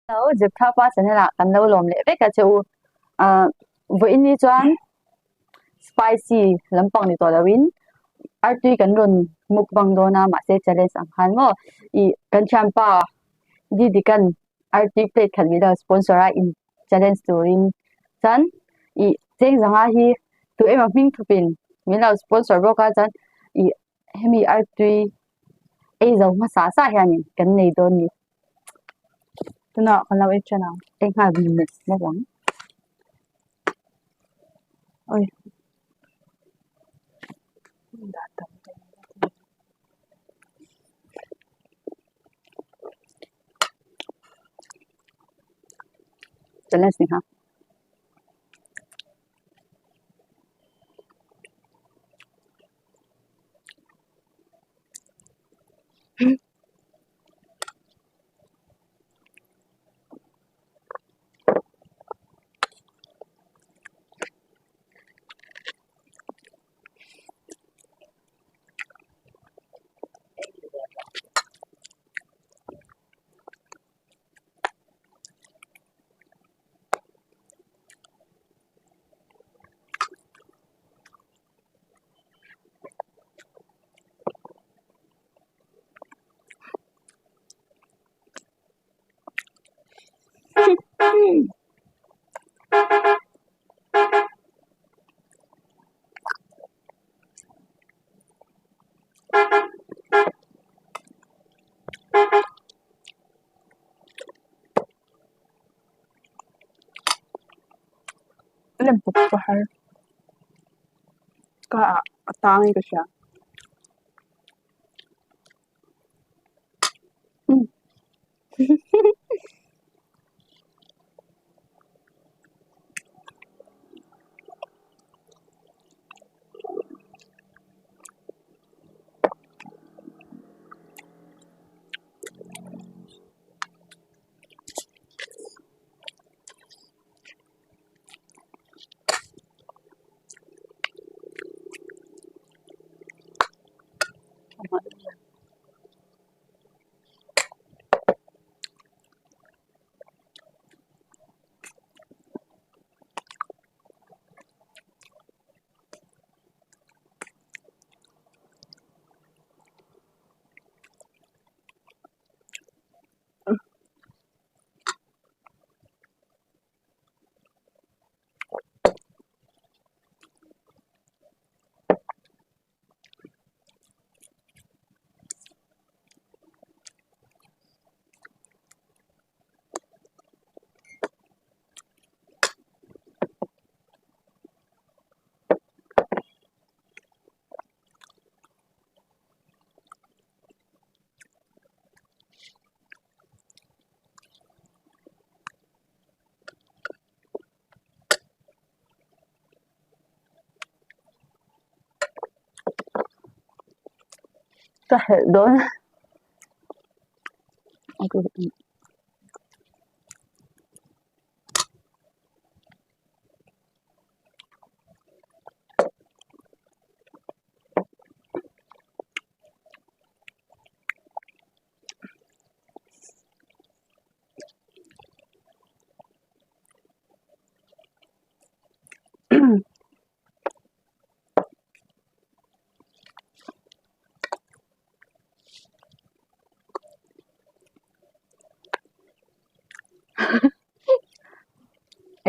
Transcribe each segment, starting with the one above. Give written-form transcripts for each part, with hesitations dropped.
Lâu dịp thao pa sen la kan lo lom le ve ka chu vo in ni chuan spicy lampang ni to lawin Artui kan ron mukbang do na ma se challenge ang han mo I kan champa di kan Artui plate khan mi da sponsor a in challenge to in chan I cheng zanga hi tu ema ming thupin mi la sponsor ro ka chan I hemi Artui ei zo ma sa hianin kan nei don ni tuna kan lo e chana eng ha bi mes mo wang oi challenge ni ha lem puk pa har ka atang ka siya ta don okay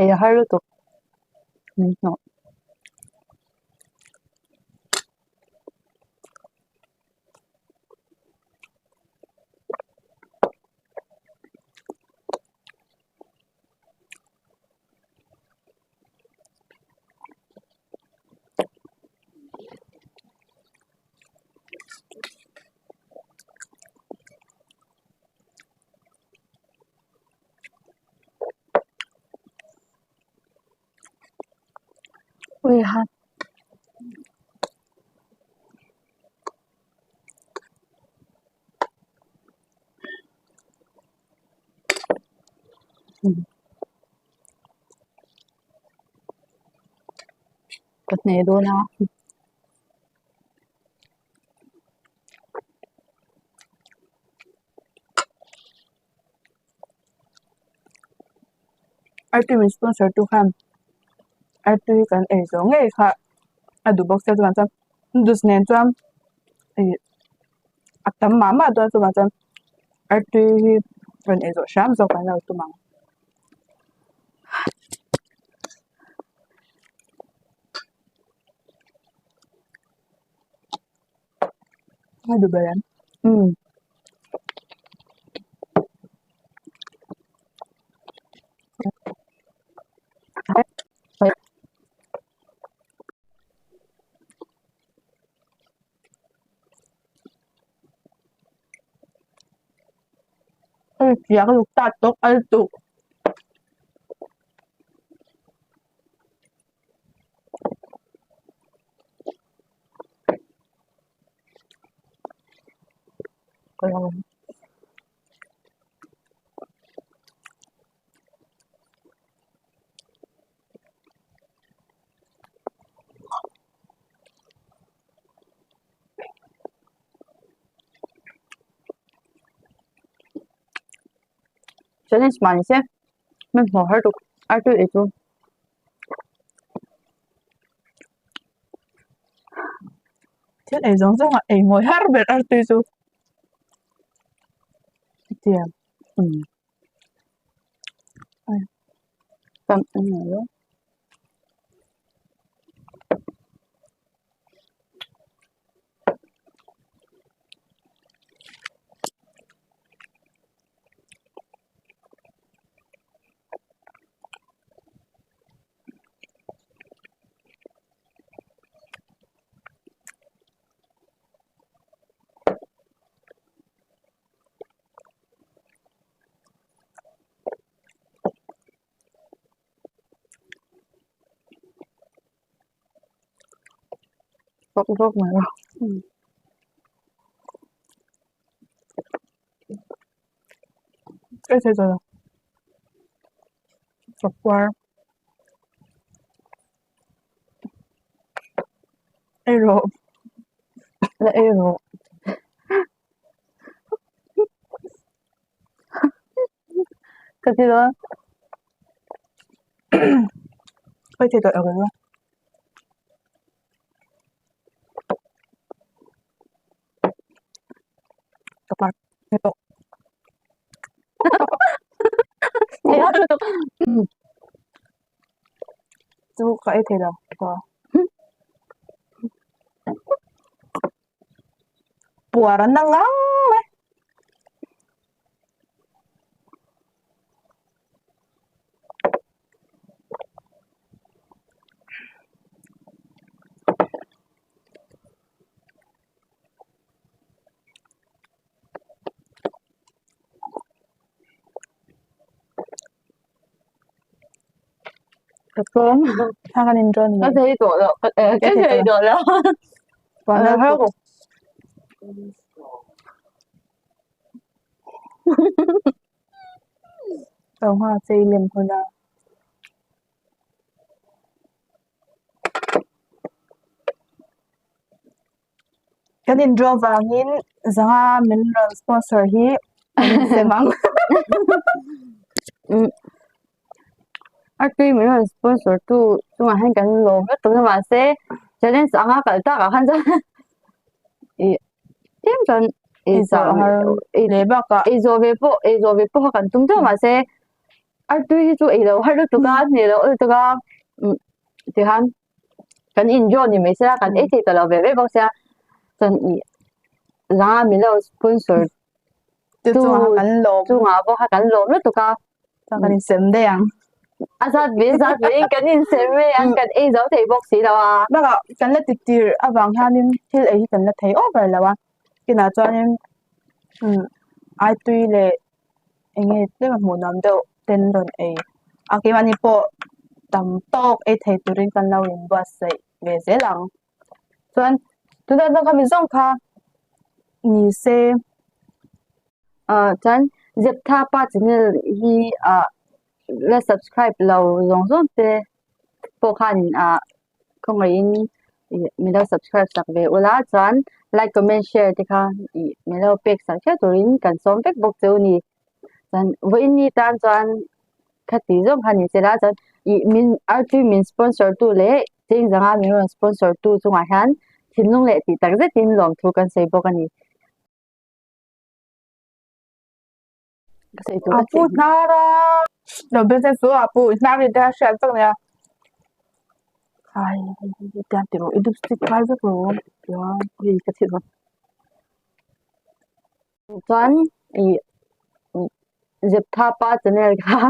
ai haru to no ui ha kat ne do na Artui min sponsor tu khan Artui kan ei zo nge kha adu box tu kan Noodles nen chuan atam mama tu chu kan Artui kan ei zo sham zo kan lo tu mang adu bayan ya lu tatok altu challenge mani se men mo har tu Artui e chu thiết ei giống giống ei ngồi har bet Artui chu tia tam này đó gốc mà đâu cái thế rồi sọc qua Aero là euro cái gì đó cái thế rồi ở cái các bạn nghe tốt chú cái thế đâu có bùa nó nắng lắm đấy được không 하가 인전 nó thấy tuổi rồi cái gì rồi đó và nó 하고 tàu hoa xây liềm hồi nào cái din draw vangin zanga mineral sponsor hi semang Artui mình là sponsor tu tu mà hành cái lô cái tụi mà sẽ cho nên sáng á cái ta cả hành ra thêm chân izo har leba ka izo về bộ cái tụi mà sẽ Artui tu izo har tu cái này là tu cái thì han cái enjoy ni mấy sẽ cái ấy thì là về bộ sẽ chân ra mình là sponsor tu han lo tu mà bộ cái lô nó tu cái cái sem de yang Asat bin cái nhìn xem về anh cái ấy giống thầy bác sĩ đâu à baka kan la titir awang hanin thil ei kan la thei over lawa kina chuanin ai tui le enge tlema hmunam deuh ten ron ei aki mani po tam tok ei thei turin kan lo in bua sei ve zelang chuan tuna dang kami zong kha ni se chan dep tha pa channel hi la subscribe lo zong zong te po khan không in mình đâu subscribe sak ve ula chan like comment share te kha mình đâu pek sak cha turin kan som pek bok cheu ni chan voi ni tan chan khati zom hani sera chan I min Artui min sponsor tu le jing zanga min ron sponsor tu chunga hian thinlung le ti tak zetin lom thu kan sei bawk ani ka sei tu a Apu nara no business so apu nari da sha tak ne ai da tiro idu stick kai za ko ya ri ka thi bawk chuan I zep tha pa channel kha